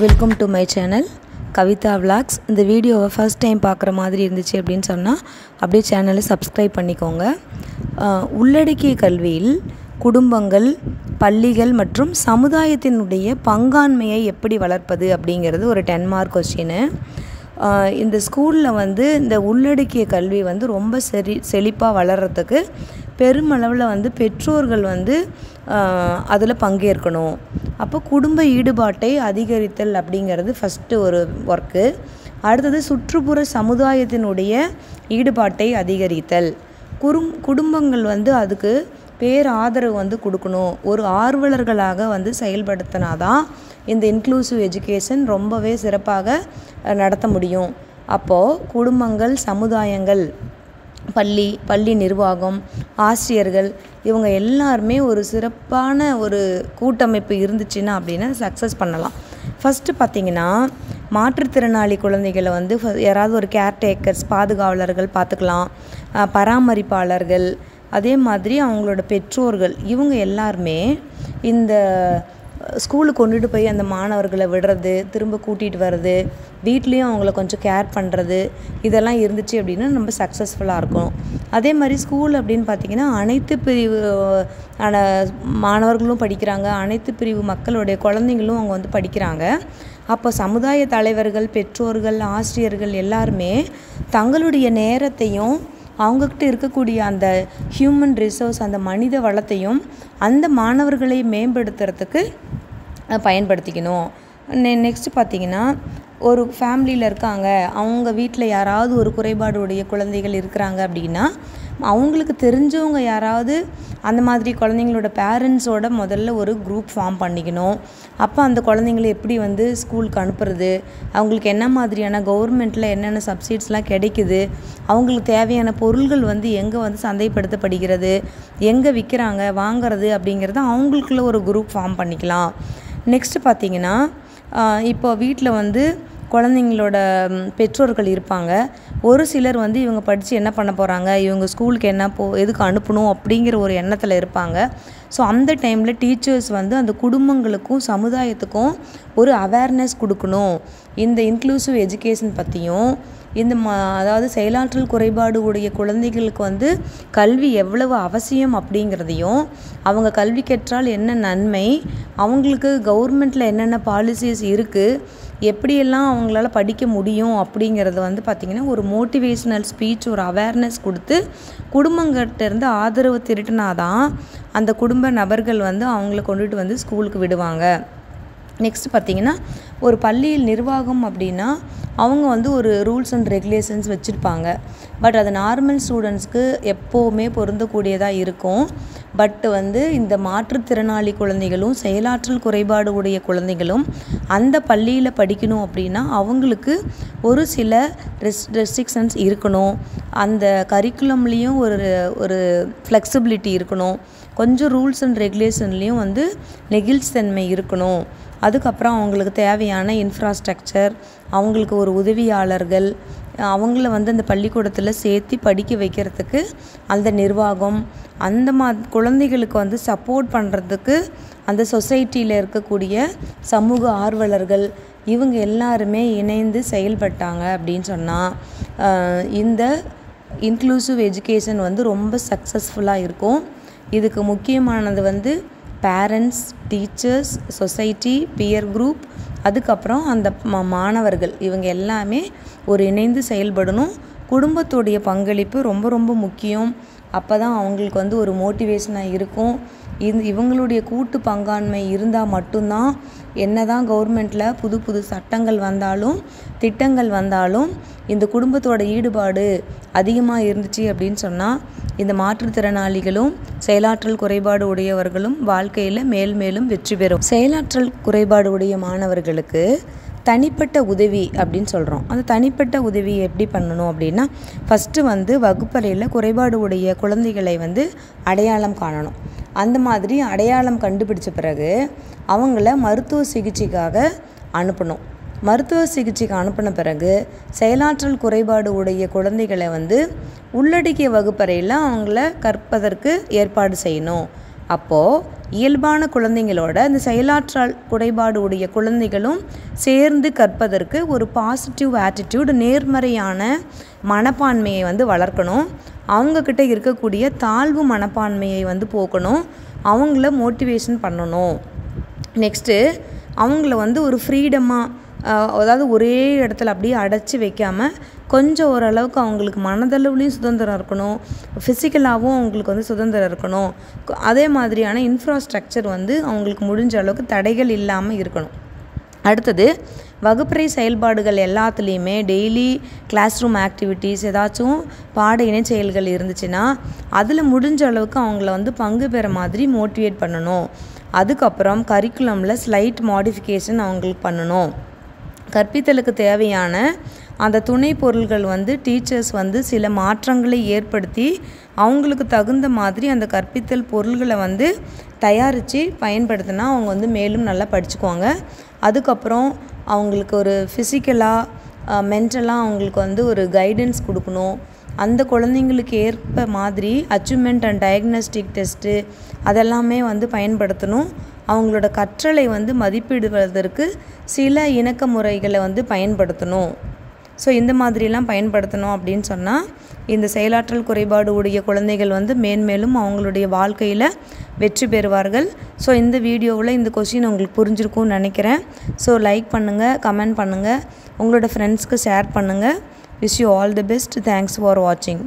Welcome to my channel Kavitha vlogs. இந்த வீடியோவை first time பார்க்குற மாதிரி இருந்துச்சு அப்படின்னு சொன்னால் அப்படியே சேனலை சப்ஸ்கிரைப் பண்ணிக்கோங்க. உள்ளடக்கிய கல்வியில் குடும்பங்கள், பள்ளிகள் மற்றும் சமுதாயத்தினுடைய பங்காண்மையை எப்படி வளர்ப்பது அப்படிங்கிறது ஒரு 10 மார்க் கொஸ்டின். இந்த ஸ்கூலில் இந்த உள்ளடக்கிய கல்வி ரொம்ப செழிப்பாக வளர்கிறதுக்கு பெருமளவில் பெற்றோர்கள் அதில் பங்கேற்கணும். அப்போ குடும்ப ஈடுபாட்டை அதிகரித்தல் அப்படிங்கிறது ஃபஸ்ட்டு ஒரு ஒர்க்கு. அடுத்தது சுற்றுப்புற சமுதாயத்தினுடைய ஈடுபாட்டை அதிகரித்தல். குடும்பங்கள் அதுக்கு பேராதரவு கொடுக்கணும். ஒரு ஆர்வலர்களாக செயல்படுத்தினாதான் இந்த இன்க்ளூசிவ் எஜுகேஷன் ரொம்பவே சிறப்பாக நடத்த முடியும். அப்போது குடும்பங்கள், சமுதாயங்கள், பள்ளி நிர்வாகம், ஆசிரியர்கள் இவங்க எல்லாருமே ஒரு சிறப்பான ஒரு கூட்டமைப்பு இருந்துச்சுன்னா அப்படின்னா சக்ஸஸ் பண்ணலாம். ஃபஸ்ட்டு பார்த்திங்கன்னா மாற்றுத்திறனாளி குழந்தைகளை யாராவது ஒரு கேர்டேக்கர்ஸ், பாதுகாவலர்கள் பார்த்துக்கலாம், பராமரிப்பாளர்கள், அதே மாதிரி அவங்களோட பெற்றோர்கள், இவங்க எல்லாருமே இந்த ஸ்கூலுக்கு கொண்டுட்டு போய் அந்த மாணவர்களை விடுறது, திரும்ப கூட்டிகிட்டு வர்றது, வீட்லேயும் அவங்கள கொஞ்சம் கேர் பண்ணுறது, இதெல்லாம் இருந்துச்சு அப்படின்னா நம்ம சக்ஸஸ்ஃபுல்லாக இருக்கும். அதே மாதிரி ஸ்கூல் அப்படின்னு பார்த்திங்கன்னா அனைத்து பிரிவு மாணவர்களும் படிக்கிறாங்க, அனைத்து பிரிவு மக்களுடைய குழந்தைங்களும் அவங்க படிக்கிறாங்க. அப்போ சமுதாய தலைவர்கள், பெற்றோர்கள், ஆசிரியர்கள் எல்லாருமே தங்களுடைய நேரத்தையும் அவங்கக்கிட்ட இருக்கக்கூடிய அந்த ஹியூமன் ரிசோர்ஸ், அந்த மனித வளத்தையும் அந்த மாணவர்களை மேம்படுத்துறதுக்கு பயன்படுத்திக்கணும். நெக்ஸ்ட்டு பார்த்திங்கன்னா ஒரு ஃபேமிலியில் இருக்காங்க, அவங்க வீட்டில் யாராவது ஒரு குறைபாடு உடைய குழந்தைகள் இருக்கிறாங்க அப்படின்னா அவங்களுக்கு தெரிஞ்சவங்க யாராவது அந்த மாதிரி குழந்தைங்களோட பேரண்ட்ஸோட முதல்ல ஒரு குரூப் ஃபார்ம் பண்ணிக்கணும். அப்போ அந்த குழந்தைங்களை எப்படி ஸ்கூலுக்கு அனுப்புறது, அவங்களுக்கு என்ன மாதிரியான கவர்மெண்ட்டில் என்னென்ன சப்சிடிஸ்லாம் கிடைக்குது, அவங்களுக்கு தேவையான பொருள்கள் எங்கே சந்தைப்படுத்தப்படுகிறது, எங்கே விற்கிறாங்க, வாங்கிறது அப்படிங்கிறத அவங்களுக்குள்ள ஒரு குரூப் ஃபார்ம் பண்ணிக்கலாம். நெக்ஸ்ட்டு பார்த்திங்கன்னா இப்போ வீட்டில் குழந்தைங்களோட பெற்றோர்கள் இருப்பாங்க. ஒரு சிலர் இவங்க படித்து என்ன பண்ண போகிறாங்க, இவங்க ஸ்கூலுக்கு எதுக்கு அனுப்பணும் அப்படிங்கிற ஒரு எண்ணத்தில் இருப்பாங்க. ஸோ அந்த டைமில் டீச்சர்ஸ் அந்த குடும்பங்களுக்கும் சமுதாயத்துக்கும் ஒரு அவேர்னஸ் கொடுக்கணும். இந்த இன்க்ளூசிவ் எஜுகேஷன் பற்றியும் இந்த அதாவது செயலாற்றல் குறைபாடு உடைய குழந்தைகளுக்கு கல்வி எவ்வளவு அவசியம் அப்படிங்கிறதையும், அவங்க கல்வி கற்றால் என்ன நன்மை, அவங்களுக்கு கவர்மெண்ட்டில் என்னென்ன பாலிசிஸ் இருக்குது, எப்படியெல்லாம் அவங்களால படிக்க முடியும் அப்படிங்கிறது பார்த்திங்கன்னா ஒரு மோட்டிவேஷ்னல் ஸ்பீச், ஒரு அவேர்னஸ் கொடுத்து குடும்பங்கிட்டேருந்து ஆதரவு திரட்டினாதான் அந்த குடும்ப நபர்கள் அவங்கள கொண்டுட்டு ஸ்கூலுக்கு விடுவாங்க. நெக்ஸ்ட் பார்த்திங்கன்னா ஒரு பள்ளியில் நிர்வாகம் அப்படின்னா அவங்க ஒரு ரூல்ஸ் அண்ட் ரெகுலேஷன்ஸ் வச்சுருப்பாங்க. பட் அது நார்மல் ஸ்டூடெண்ட்ஸ்க்கு எப்போவுமே பொருந்தக்கூடியதாக இருக்கும். பட் இந்த மாற்றுத்திறனாளி குழந்தைகளும் செயலாற்றல் குறைபாடு உடைய குழந்தைகளும் அந்த பள்ளியில் படிக்கணும் அப்படின்னா அவங்களுக்கு ஒரு சில ரெஸ்ட்ரிக்ஷன்ஸ் இருக்கணும். அந்த கரிக்குலம்லேயும் ஒரு ஃப்ளெக்சிபிலிட்டி இருக்கணும். கொஞ்சம் ரூல்ஸ் அண்ட் ரெகுலேஷன்லேயும் நெகிழ்ச்சித்தன்மை இருக்கணும். அதுக்கப்புறம் அவங்களுக்கு தேவையான இன்ஃப்ராஸ்ட்ரக்சர், அவங்களுக்கு ஒரு உதவியாளர்கள், அவங்கள அந்த பள்ளிக்கூடத்தில் சேர்த்து படிக்க வைக்கிறதுக்கு அந்த நிர்வாகம், அந்த குழந்தைகளுக்கு சப்போர்ட் பண்ணுறதுக்கு அந்த சொசைட்டியில் இருக்கக்கூடிய சமூக ஆர்வலர்கள், இவங்க எல்லாருமே இணைந்து செயல்பட்டாங்க அப்படின்னு சொன்னால் இந்த இன்க்ளூசிவ் எஜுகேஷன் ரொம்ப சக்ஸஸ்ஃபுல்லாக இருக்கும். இதுக்கு முக்கியமானது parents, teachers, society, pier group, அதுக்கப்புறம் அந்த மாணவர்கள், இவங்க எல்லாமே ஒரு இணைந்து செயல்படணும். குடும்பத்துடைய பங்களிப்பு ரொம்ப ரொம்ப முக்கியம். அப்போ தான் அவங்களுக்கு ஒரு மோட்டிவேஷனாக இருக்கும். இவங்களுடைய கூட்டு பங்காண்மை இருந்தால் மட்டும்தான் என்ன தான் கவர்மெண்ட்டில் புது புது சட்டங்கள் வந்தாலும், திட்டங்கள் வந்தாலும், இந்த குடும்பத்தோட ஈடுபாடு அதிகமாக இருந்துச்சு அப்படின்னு சொன்னால் இந்த மாற்றுத்திறனாளிகளும் செயலாற்றல் குறைபாடு உடையவர்களும் வாழ்க்கையில் மேலும் வெற்றி பெறும். செயலாற்றல் குறைபாடு உடைய மாணவர்களுக்கு தனிப்பட்ட உதவி அப்படின்னு சொல்கிறோம். அந்த தனிப்பட்ட உதவி எப்படி பண்ணணும் அப்படின்னா ஃபஸ்ட்டு வகுப்பறையில் குறைபாடு உடைய குழந்தைகளை அடையாளம் காணணும். அந்த மாதிரி அடையாளம் கண்டுபிடிச்ச பிறகு அவங்கள மருத்துவ சிகிச்சைக்காக அனுப்பணும். மருத்துவ சிகிச்சைக்கு அனுப்பின பிறகு செயலாற்றல் குறைபாடு உடைய குழந்தைகளை உள்ளடக்கிய வகுப்பறையில் அவங்கள கற்பதற்கு ஏற்பாடு செய்யணும். அப்போது இயல்பான குழந்தைங்களோட இந்த செயலாற்றல் குறைபாடு உடைய குழந்தைகளும் சேர்ந்து கற்பதற்கு ஒரு பாசிட்டிவ் ஆட்டிடியூட், நேர்மறையான மனப்பான்மையை வந்து வளர்க்கணும். அவங்கக்கிட்ட இருக்கக்கூடிய தாழ்வு மனப்பான்மையை வந்து போக்கணும். அவங்கள மோட்டிவேஷன் பண்ணணும். நெக்ஸ்ட்டு அவங்கள வந்து ஒரு ஃப்ரீடமாக, அதாவது ஒரே இடத்துல அப்படியே அடைச்சி வைக்காமல் கொஞ்சம் ஓரளவுக்கு அவங்களுக்கு மனதளவுலேயும் சுதந்திரம் இருக்கணும், ஃபிசிக்கலாகவும் அவங்களுக்கு வந்து சுதந்திரம் இருக்கணும். அதே மாதிரியான இன்ஃப்ராஸ்ட்ரக்சர் வந்து அவங்களுக்கு முடிஞ்ச அளவுக்கு தடைகள் இல்லாமல் இருக்கணும். அடுத்தது வகுப்பறை செயல்பாடுகள் எல்லாத்துலேயுமே டெய்லி கிளாஸ் ரூம் ஆக்டிவிட்டீஸ், ஏதாச்சும் பாட இணை செயல்கள் இருந்துச்சுன்னா அதில் முடிஞ்ச அளவுக்கு அவங்கள வந்து பங்கு பெற மாதிரி மோட்டிவேட் பண்ணணும். அதுக்கப்புறம் கரிக்குலமில் ஸ்லைட் மாடிஃபிகேஷன் அவங்களுக்கு பண்ணணும். கற்பித்தலுக்கு தேவையான அந்த துணை பொருள்கள் வந்து டீச்சர்ஸ் வந்து சில மாற்றங்களை ஏற்படுத்தி அவங்களுக்கு தகுந்த மாதிரி அந்த கற்பித்தல் பொருள்களை வந்து தயாரித்து பயன்படுத்தினா அவங்க வந்து மேலும் நல்லா படிச்சுக்குவாங்க. அதுக்கப்புறம் அவங்களுக்கு ஒரு ஃபிசிக்கலாக மென்டலாக அவங்களுக்கு வந்து ஒரு கைடன்ஸ் கொடுக்கணும். அந்த குழந்தைங்களுக்கு ஏற்ப மாதிரி அச்சீவ்மெண்ட் அண்ட் டயக்னோஸ்டிக் டெஸ்ட்டு அதெல்லாமே வந்து பயன்படுத்தணும். அவங்களோட கற்றலை வந்து மதிப்பிடுவதற்கு சில இணக்க முறைகளை வந்து பயன்படுத்தணும். ஸோ இந்த மாதிரிலாம் பயன்படுத்தணும் அப்படின்னு சொன்னால் இந்த செயலாற்றல் குறைபாடு உடைய குழந்தைகள் வந்து மேன்மேலும் அவங்களுடைய வாழ்க்கையில் வெற்றி பெறுவார்கள். ஸோ இந்த வீடியோவில் இந்த கொஸ்டின் உங்களுக்கு புரிஞ்சிருக்கும்னு நினைக்கிறேன். ஸோ லைக் பண்ணுங்கள், கமெண்ட் பண்ணுங்கள், உங்களோட ஃப்ரெண்ட்ஸ்க்கு ஷேர் பண்ணுங்கள். Wish you all the best. Thanks for watching.